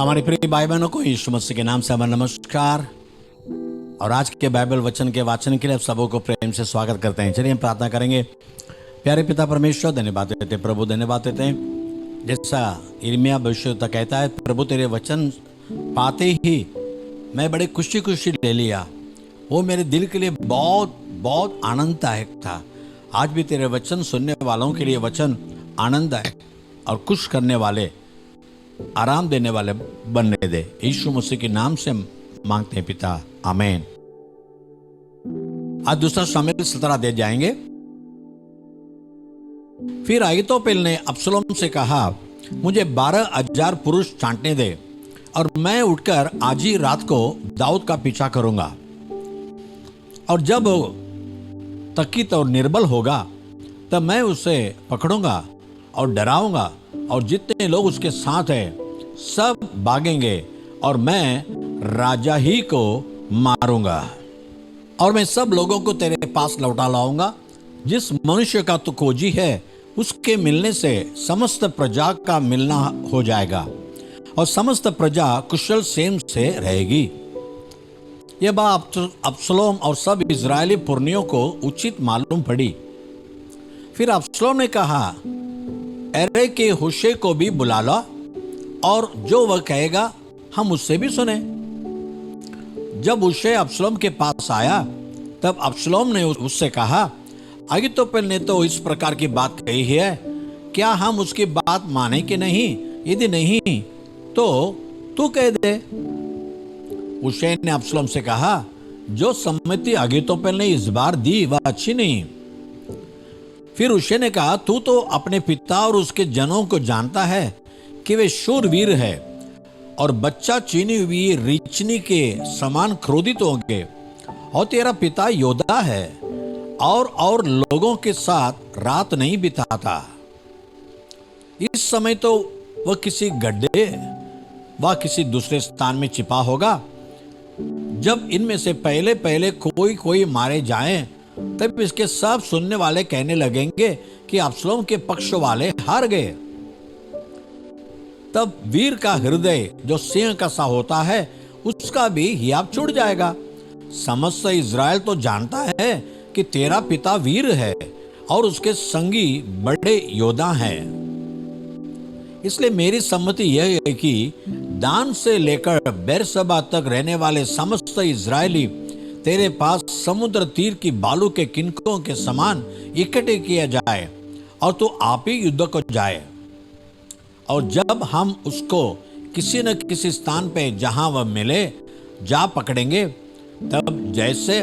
हमारी प्रिय भाई बहनों को यीशु मसीह के नाम से हमारा नमस्कार। और आज के बाइबल वचन के वाचन के लिए आप सबों को प्रेम से स्वागत करते हैं। चलिए हम प्रार्थना करेंगे। प्यारे पिता परमेश्वर, धन्यवाद देते हैं प्रभु, धन्यवाद देते हैं। जैसा यिर्मयाह भविष्यवक्ता कहता है, प्रभु तेरे वचन पाते ही मैं बड़े खुशी खुशी ले लिया। वो मेरे दिल के लिए बहुत बहुत आनंददायक था। आज भी तेरे वचन सुनने वालों के लिए वचन आनंददायक और खुश करने वाले, आराम देने वाले बनने दे। यीशु मसीह के नाम से मांगते हैं पिता, आमीन। आज दूसरा शामिल 17 दे जाएंगे। फिर अहीतोपेल ने अबशालोम से कहा, मुझे 12,000 पुरुष छांटने दे और मैं उठकर आज ही रात को दाऊद का पीछा करूंगा, और जब तकित और निर्बल होगा तब मैं उसे पकड़ूंगा और डराऊंगा, और जितने लोग उसके साथ हैं सब भागेंगे, और मैं राजा ही को मारूंगा, और मैं सब लोगों को तेरे पास लौटा लाऊंगा। जिस मनुष्य का तू खोजी है उसके मिलने से समस्त प्रजा का मिलना हो जाएगा, और समस्त प्रजा कुशल क्षेम से रहेगी। यह बात अबशालोम और सब इजरायली पुरनियों को उचित मालूम पड़ी। फिर अबशालोम ने कहा, अरे के हुशै को भी बुला लो, और जो वह कहेगा हम उससे भी सुने। जब हुशै अबशालोम के पास आया तब अबशालोम ने उससे कहा, अहीतोपेल ने तो इस प्रकार की बात कही है, क्या हम उसकी बात माने कि नहीं? यदि नहीं तो तू कह दे। हुशै ने अबशालोम से कहा, जो सम्मति अहीतोपेल ने इस बार दी वह अच्छी नहीं। फिर हुशै ने कहा, तू तो अपने पिता और उसके जनों को जानता है कि वे शूरवीर है और बच्चा चीनी हुई रीछनी के समान क्रोधित होंगे, और तेरा पिता योद्धा है और लोगों के साथ रात नहीं बिताता। इस समय तो वह किसी गड्ढे व किसी दूसरे स्थान में छिपा होगा। जब इनमें से पहले पहले कोई मारे जाएं, तब इसके सब सुनने वाले कहने लगेंगे कि अबशालोम के पक्ष वाले हार गए। तब वीर का हृदय जो सिंह का सा होता है उसका भी हियाव छूट जाएगा। समस्त इज़राइल तो जानता है कि तेरा पिता वीर है और उसके संगी बड़े योद्धा हैं। इसलिए मेरी सम्मति यह है कि दान से लेकर बेरशेबा तक रहने वाले समस्त इज़राइली तेरे पास समुद्र तीर की बालू के किनकों के समान इकट्ठे किया जाए, और तू आप ही युद्ध को जाए। और जब हम उसको किसी न किसी स्थान पे जहां वह मिले जा पकड़ेंगे, तब जैसे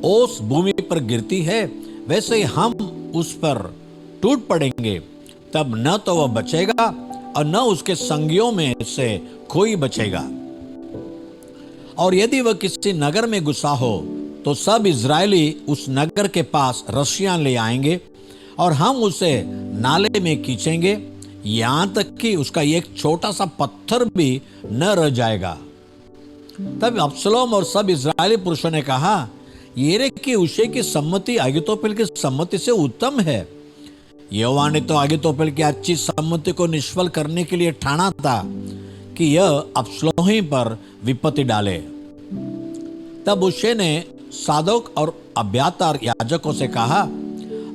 ओस भूमि पर गिरती है वैसे ही हम उस पर टूट पड़ेंगे। तब न तो वह बचेगा और न उसके संगियों में से कोई बचेगा। और यदि वह किसी नगर में घुसा हो तो सब इजरायली उस नगर के पास रस्सियां ले आएंगे, और हम उसे नाले में खींचेंगे, यहां तक कि उसका एक छोटा सा पत्थर भी न रह जाएगा। तब अबशालोम और सब इजरायली पुरुषों ने कहा, ये कि हुशै की सम्मति अहीतोपेल की सम्मति से उत्तम है। यहोवा ने तो अहीतोपेल की अच्छी सम्मति को निष्फल करने के लिए ठाना था कि यह अबशालोम ही पर विपत्ति डाले। तब हुशै ने सादोक और अब्यातार याजकों से कहा,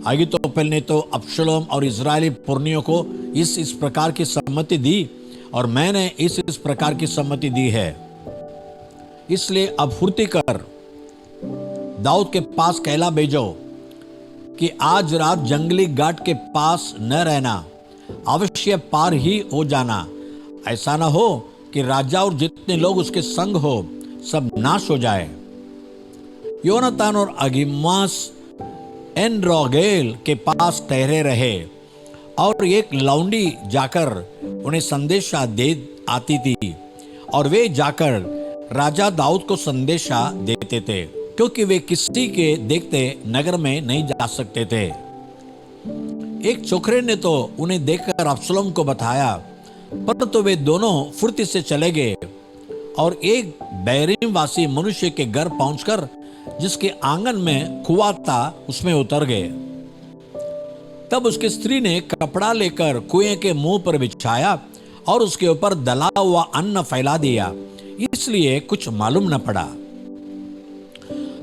अहीतोपेल ने तो अबशालोम और इजरायली पुरनियों को इस प्रकार की सम्मति दी, और मैंने इस प्रकार की सम्मति दी है। इसलिए अब फुर्ती कर दाऊद के पास कहला भेजो कि आज रात जंगली घाट के पास न रहना, अवश्य पार ही हो जाना। ऐसा ना हो कि राजा और जितने लोग उसके संग हो सब नाश हो जाए। योनातान और अहीमास एनरोगेल के पास ठहरे रहे, और एक लौंडी जाकर उन्हें संदेशा दे आती थी, और वे जाकर राजा दाऊद को संदेशा देते थे, क्योंकि वे किसी के देखते नगर में नहीं जा सकते थे। एक छोकरे ने तो उन्हें देखकर अबशालोम को बताया, परंतु वे दोनों फुर्ती से चले गए और एक बैरीम वासी मनुष्य के घर पहुंचकर जिसके आंगन में कुआं था उसमें उतर गए। तब उसकी स्त्री ने कपड़ा लेकर कुएं के मुंह पर बिछाया और उसके ऊपर दला हुआ अन्न फैला दिया, इसलिए कुछ मालूम न पड़ा।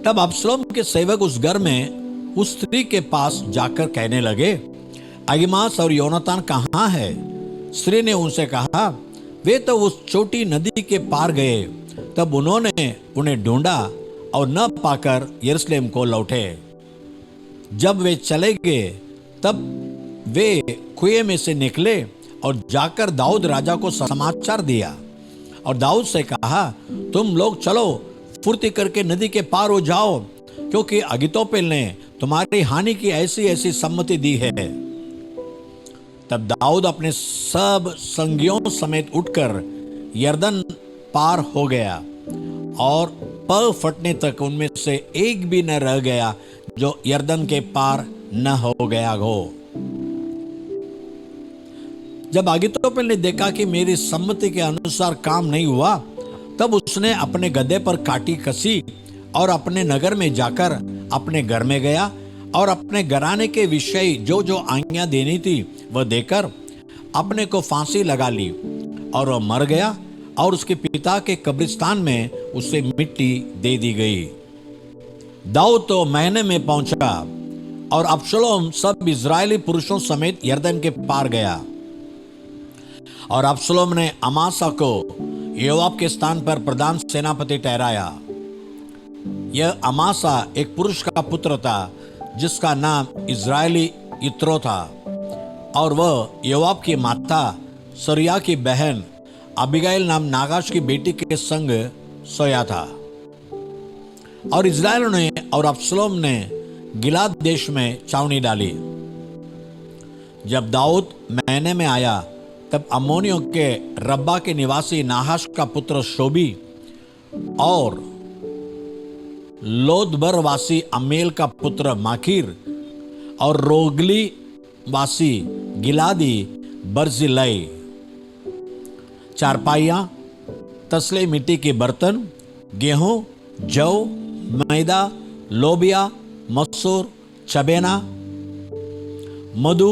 तब अबसलोम के सेवक उस घर में उस स्त्री के पास जाकर कहने लगे, अहीमास और योनातान कहाँ है? स्त्री ने उनसे कहा, वे तो उस छोटी नदी के पार गए। तब उन्होंने उन्हें ढूंढा और न पाकर यरूशलेम को लौटे। जब वे चले गए तब वे कुएं में से निकले और जाकर दाऊद राजा को समाचार दिया और दाऊद से कहा, तुम लोग चलो, फुर्ती करके नदी के पार हो जाओ, क्योंकि अहीतोपेल ने तुम्हारी हानि की ऐसी ऐसी सम्मति दी है। तब दाऊद अपने सब संगियों समेत उठकर यरदन पार हो गया और पैर फटने तक उनमें से एक भी न रह गया जो यरदन के पार न हो गया हो। जब अहीतोपेल ने देखा कि मेरी सम्मति के अनुसार काम नहीं हुआ, तब उसने अपने गदहे पर काटी कसी और अपने नगर में जाकर अपने घर में गया और अपने घराने के विषय जो जो आज्ञा देनी थी वह देकर अपने को फांसी लगा ली और वह मर गया और उसके पिता के कब्रिस्तान में उसे मिट्टी दे दी गई। दाऊद तो महीने में पहुंचा और अबशलोम सब इजरायली पुरुषों समेत यरदन के पार गया। और अबशलोम ने अमासा को योआब के स्थान पर प्रधान सेनापति ठहराया। यह अमासा एक पुरुष का पुत्र था जिसका नाम इजरायली इत्रो था, और वह योआब की माता सरिया की बहन अबीगैल नाम नागाश की बेटी के संग सोया था। और इजरायलियों ने और अबशलोम ने गिलाद देश में छावनी डाली। जब दाऊद महीने में आया तब अम्मोनियों के रब्बा के निवासी नाहाश का पुत्र शोबी और लोदबर वासी अम्मेल का पुत्र माकीर और रोगली वासी गिलादी बर्जिलै चारपाइयाँ, तसले मिट्टी के बर्तन, गेहूं, जौ, मैदा, लोबिया, मसूर, चबेना, मधु,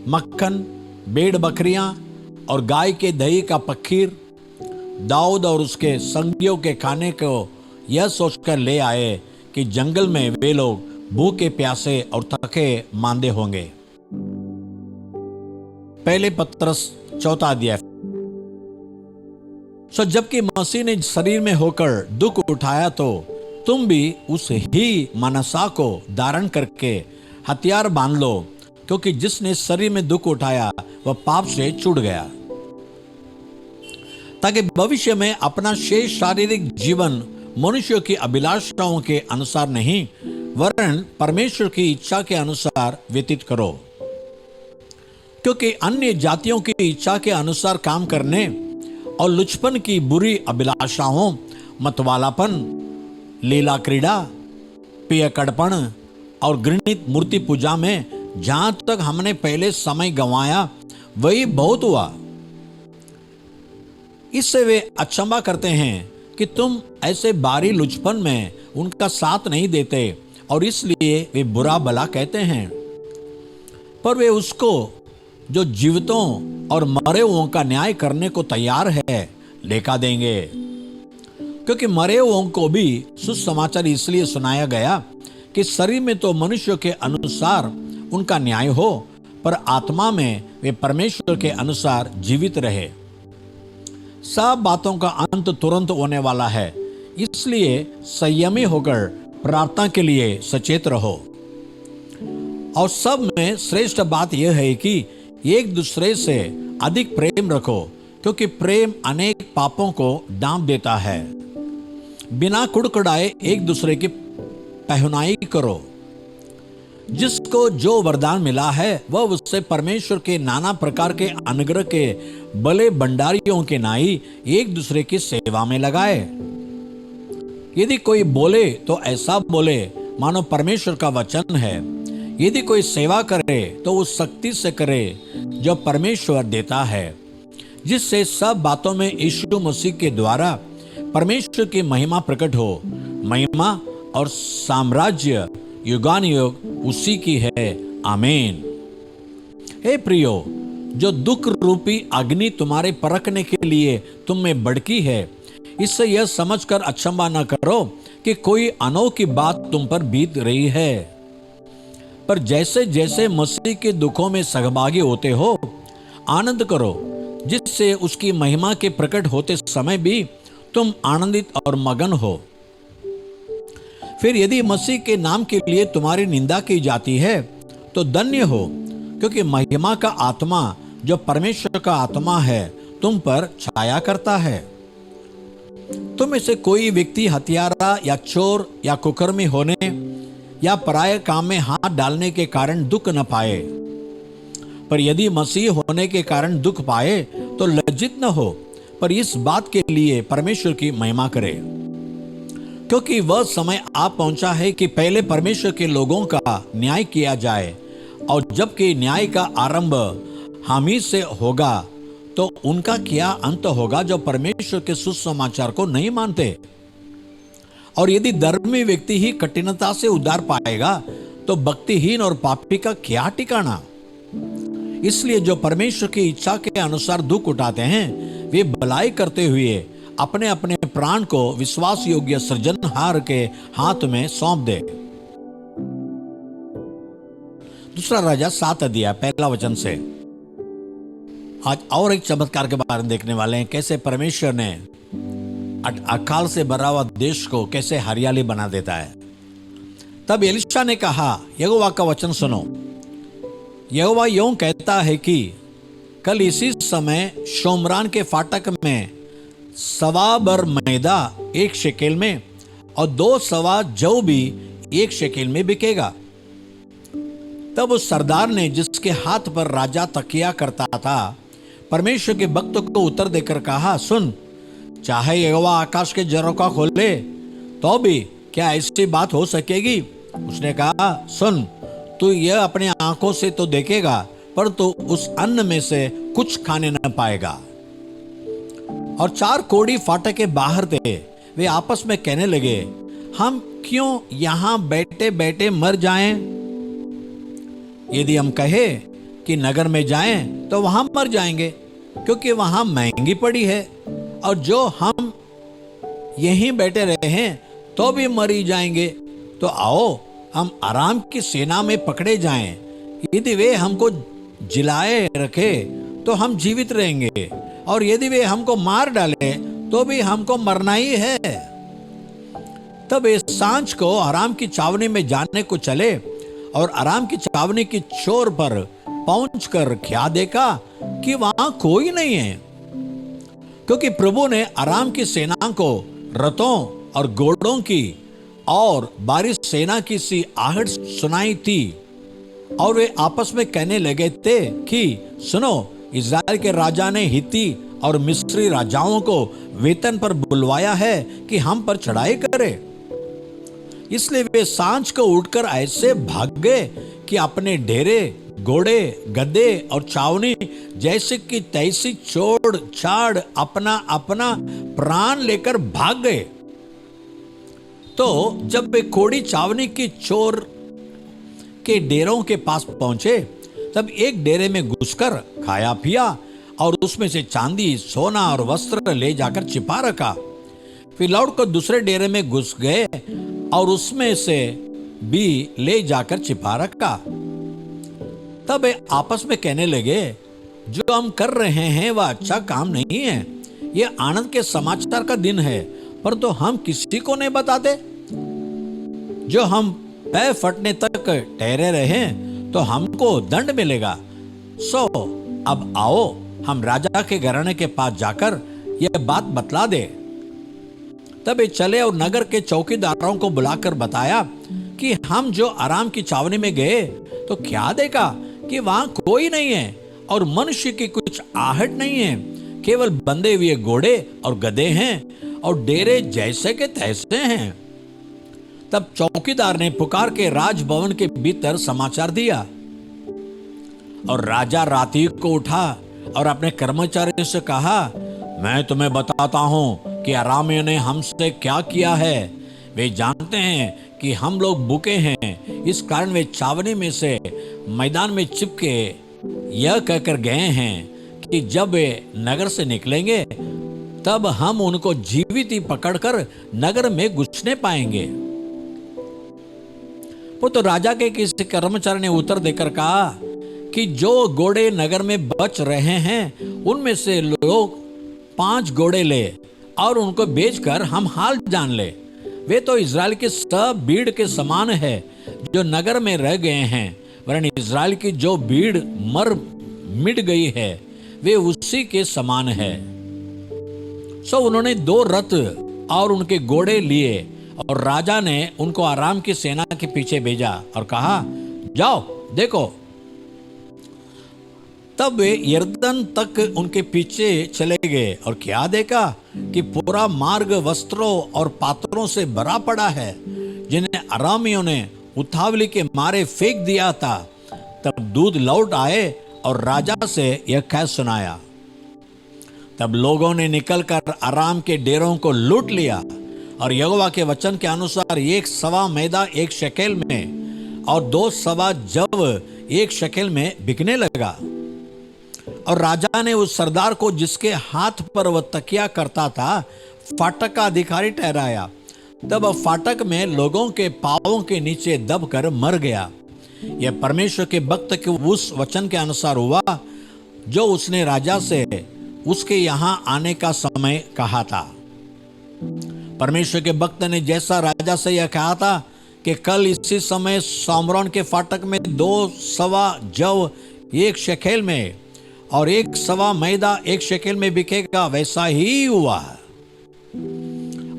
मक्खन, भेड़ बकरियां और गाय के दही का पखीर दाऊद और उसके संगियों के खाने को यह सोचकर ले आए कि जंगल में वे लोग भूखे प्यासे और थके मांदे होंगे। पहले पत्रस 4 अध्याय। सो जबकि मसीह ने शरीर में होकर दुख उठाया तो तुम भी उस ही मनसा को धारण करके हथियार बांध लो, क्योंकि जिसने शरीर में दुख उठाया वह पाप से छूट गया, ताकि भविष्य में अपना शेष शारीरिक जीवन मनुष्यों की अभिलाषाओं के अनुसार नहीं वरन परमेश्वर की इच्छा के अनुसार व्यतीत करो। क्योंकि अन्य जातियों की इच्छा के अनुसार काम करने और लुचपन की बुरी अभिलाषाओं, मतवालापन, लीला क्रीड़ा, पियकड़पन और घृणित मूर्ति पूजा में जहां तक हमने पहले समय गंवाया वही बहुत हुआ। इससे वे अचंभा करते हैं कि तुम ऐसे बारी लुचपन में उनका साथ नहीं देते और इसलिए वे बुरा भला कहते हैं। पर वे उसको जो जीवितों और मरे हुओं का न्याय करने को तैयार है लेखा देंगे, क्योंकि मरे हुओं को भी सुसमाचार इसलिए सुनाया गया कि शरीर में तो मनुष्य के अनुसार उनका न्याय हो, पर आत्मा में वे परमेश्वर के अनुसार जीवित रहे। सब बातों का अंत तुरंत होने वाला है, इसलिए संयमी होकर प्रार्थना के लिए सचेत रहो। और सब में श्रेष्ठ बात यह है कि एक दूसरे से अधिक प्रेम रखो, क्योंकि प्रेम अनेक पापों को ढांप देता है। बिना कुड़कुड़ाए एक दूसरे की पहनाई करो। जिसको जो वरदान मिला है वह उससे परमेश्वर के नाना प्रकार के अनुग्रह के भले भंडारियों के नाई एक दूसरे की सेवा में लगाए। यदि कोई बोले तो ऐसा बोले मानो परमेश्वर का वचन है। यदि कोई सेवा करे तो उस शक्ति से करे जो परमेश्वर देता है, जिससे सब बातों में यीशु मसीह के द्वारा परमेश्वर की महिमा प्रकट हो। महिमा और साम्राज्य युगानुयुग उसी की है। आमीन। हे प्रियो, जो दुख रूपी अग्नि तुम्हारे परखने के लिए तुम में भड़की है, इससे यह समझकर अचंभा न करो कि कोई अनोखी बात तुम पर बीत रही है। पर जैसे जैसे मसीह के दुखों में सहभागी होते हो, आनंद करो, जिससे उसकी महिमा के प्रकट होते समय भी तुम आनंदित और मगन हो। फिर यदि मसीह के नाम के लिए तुम्हारी निंदा की जाती है तो धन्य हो, क्योंकि महिमा का आत्मा जो परमेश्वर का आत्मा है तुम पर छाया करता है। तुम में से कोई व्यक्ति हत्यारा या चोर या कुकर्मी होने या पराये काम में हाथ डालने के कारण दुख न पाए। पर यदि मसीह होने के कारण दुख पाए तो लज्जित न हो, पर इस बात के लिए परमेश्वर की महिमा करे, क्योंकि वह समय आ पहुंचा है कि पहले परमेश्वर के लोगों का न्याय किया जाए, और जबकि न्याय का आरंभ हामी से होगा तो उनका क्या अंत होगा जो परमेश्वर के सुसमाचार को नहीं मानते। और यदि धर्मी व्यक्ति ही कठिनता से उद्धार पाएगा तो भक्तिहीन और पापी का क्या ठिकाना। इसलिए जो परमेश्वर की इच्छा के अनुसार दुख उठाते हैं वे भलाई करते हुए अपने अपने प्राण को विश्वास योग्य सृजनहार के हाथ में सौंप दे। दूसरा राजा 7 अध्याय 1 वचन से। आज और एक चमत्कार के बारे में देखने वाले हैं, कैसे परमेश्वर ने अकाल से भरा हुआ देश को कैसे हरियाली बना देता है। तब एलिशा ने कहा, यहोवा का वचन सुनो। यहोवा यूं कहता है कि कल इसी समय शोमरान के फाटक में 1.25 बर मैदा 1 शेकेल में और 2 सवा जौ भी 1 शेकेल में बिकेगा। तब उस सरदार ने, जिसके हाथ पर राजा तकिया करता था, परमेश्वर के भक्त को उत्तर देकर कहा, सुन, चाहे यहोवा आकाश के झरोखा खोले तो भी क्या ऐसी बात हो सकेगी। उसने कहा, सुन, तू यह अपने आंखों से तो देखेगा, पर तू उस अन्न में से कुछ खाने न पाएगा। और 4 कोढ़ी फाटक के बाहर थे। वे आपस में कहने लगे, हम क्यों यहां बैठे बैठे मर जाएं? यदि हम कहें कि नगर में जाएं तो वहां मर जाएंगे, क्योंकि वहां महंगी पड़ी है, और जो हम यहीं बैठे रहे हैं तो भी मर ही जाएंगे। तो आओ हम आराम की सेना में पकड़े जाएं। यदि वे हमको जिलाए रखे तो हम जीवित रहेंगे, और यदि वे हमको मार डाले तो भी हमको मरना ही है। तब वे सांझ को आराम की छावनी में जाने को चले, और आराम की छावनी की छोर पर पहुंचकर क्या देखा कि वहां कोई नहीं है, क्योंकि प्रभु ने आराम की सेना को रथों और घोड़ों की और बारिश सेना की सी आहट सुनाई थी। और वे आपस में कहने लगे थे कि सुनो, इज़राइल के राजा ने हित्ती और मिस्री राजाओं को वेतन पर बुलवाया है कि हम पर चढ़ाई करे। इसलिए वे सांझ को उठकर ऐसे भाग गए कि अपने डेरे, घोड़े, गद्दे और छावनी जैसे कि तैसी छोड़ छाड़ अपना अपना प्राण लेकर भाग गए। तो जब वे कोढ़ी छावनी की छोर के डेरों के पास पहुंचे, तब एक डेरे में घुसकर खाया पिया और उसमें से चांदी, सोना और वस्त्र ले जाकर छिपा रखा। फिर लौट कर दूसरे डेरे में घुस गए और उसमें से भी ले जाकर छिपा रखा। तब वे आपस में कहने लगे, जो हम कर रहे हैं वह अच्छा काम नहीं है। यह आनंद के समाचार का दिन है, पर तो हम किसी को नहीं बताते। जो हम पैर फटने तक ठहरे रहे तो हमको दंड मिलेगा। सो अब आओ हम राजा के घराने के पास जाकर यह बात बतला दे। तब वे चले और नगर के चौकीदारों को बुलाकर बताया कि हम जो आराम की छावनी में गए तो क्या देखा कि वहां कोई नहीं है और मनुष्य की कुछ आहट नहीं है, केवल बंधे हुए घोड़े और गधे हैं और डेरे जैसे के तैसे हैं। तब चौकीदार ने पुकार के राजभवन के भीतर समाचार दिया, और राजा राती को उठा और अपने कर्मचारियों से कहा, मैं तुम्हें बताता हूं कि अरामियों ने हमसे क्या किया है। वे जानते हैं कि हम लोग भूखे हैं, इस कारण वे छावनी में से मैदान में चिपके यह कहकर गए हैं कि जब वे नगर से निकलेंगे तब हम उनको जीवित ही पकड़कर नगर में घुसने पाएंगे। वो तो राजा के किसी कर्मचारी ने उत्तर देकर कहा कि जो घोड़े नगर में बच रहे हैं उनमें से लोग 5 घोड़े ले और उनको बेचकर हम हाल जान ले। वे तो इज़राइल के सब भीड़ के समान है जो नगर में रह गए हैं, वरन इज़राइल की जो भीड़ मिट गई है वे उसी के समान है। सो उन्होंने 2 रथ और उनके घोड़े लिए और राजा ने उनको आराम की सेना के पीछे भेजा और कहा, जाओ देखो। तब वे यरदन तक उनके पीछे चले गए और क्या देखा कि पूरा मार्ग वस्त्रों और पात्रों से भरा पड़ा है जिन्हें अरामियों ने उतावली के मारे फेंक दिया था। तब दूत लौट आए और राजा से यह कह सुनाया। तब लोगों ने निकलकर अराम के डेरों को लूट लिया और यहोवा के वचन के अनुसार 1 सवा मैदा 1 शेकेल में और 2 सवा जव 1 शेकेल में बिकने लगा। और राजा ने उस सरदार को जिसके हाथ पर वह तकिया करता था फाटक का अधिकारी ठहराया। तब फाटक में लोगों के पांवों के नीचे दबकर मर गया। यह परमेश्वर के भक्त के उस वचन के अनुसार हुआ जो उसने राजा से उसके यहां आने का समय कहा था। परमेश्वर के भक्त ने जैसा राजा से यह कहा था कि कल इसी समय सामरोन के फाटक में 2 सवा जव 1 शेकेल में और 1 सवा मैदा 1 शेकेल में बिकेगा, वैसा ही हुआ।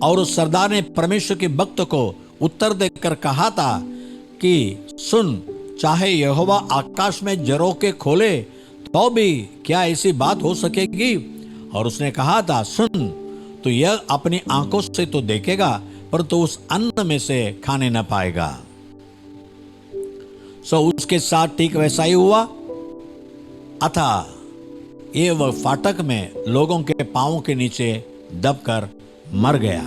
और उस सरदार ने परमेश्वर के भक्त को उत्तर देकर कहा था कि सुन, चाहे यहोवा आकाश में झरोखे खोले तो भी क्या ऐसी बात हो सकेगी। और उसने कहा था, सुन, तो यह अपनी आंखों से तो देखेगा पर तो उस अन्न में से खाने न पाएगा। सो उसके साथ ठीक वैसा ही हुआ। अतः ये वह फाटक में लोगों के पांवों के नीचे दबकर मर गया।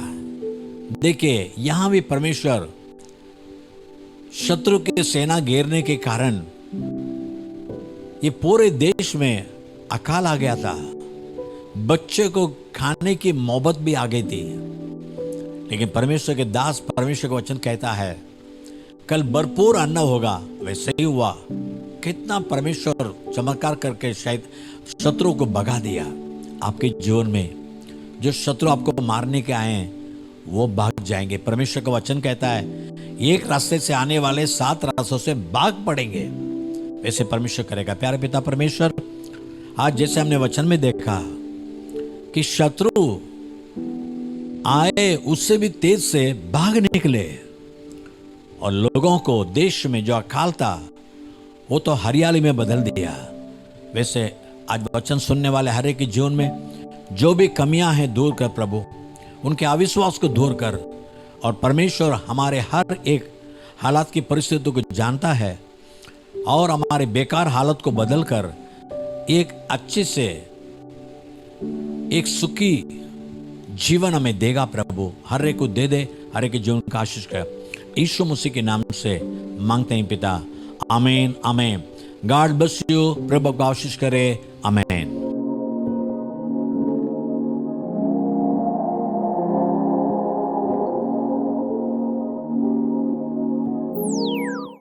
देखिए, यहां भी परमेश्वर शत्रु की सेना घेरने के कारण ये पूरे देश में अकाल आ गया था। बच्चे को खाने की मोहब्बत भी आ गई थी। लेकिन परमेश्वर के दास परमेश्वर का वचन कहता है कल भरपूर अन्न होगा। वैसे ही हुआ। कितना परमेश्वर चमत्कार करके शायद शत्रु को भगा दिया। आपके जीवन में जो शत्रु आपको मारने के आए हैं वो भाग जाएंगे। परमेश्वर का वचन कहता है 1 रास्ते से आने वाले 7 रास्तों से भाग पड़ेंगे। वैसे परमेश्वर करेगा। प्यारे पिता परमेश्वर, आज जैसे हमने वचन में देखा कि शत्रु आए उससे भी तेज से भाग निकले और लोगों को देश में जो अकाल था वो तो हरियाली में बदल दिया। वैसे आज वचन सुनने वाले हर एक के जीवन में जो भी कमियां हैं दूर कर प्रभु, उनके अविश्वास को दूर कर। और परमेश्वर हमारे हर एक हालात की परिस्थितियों को जानता है और हमारे बेकार हालत को बदल कर एक अच्छे से एक सुखी जीवन हमें देगा। प्रभु हर एक को दे दे, हर एक के जीवन का आशीष कर। यीशु मसीह के नाम से मांगते हैं पिता, आमीन आमीन। God bless you. प्रभु को आशीष करे। आमीन।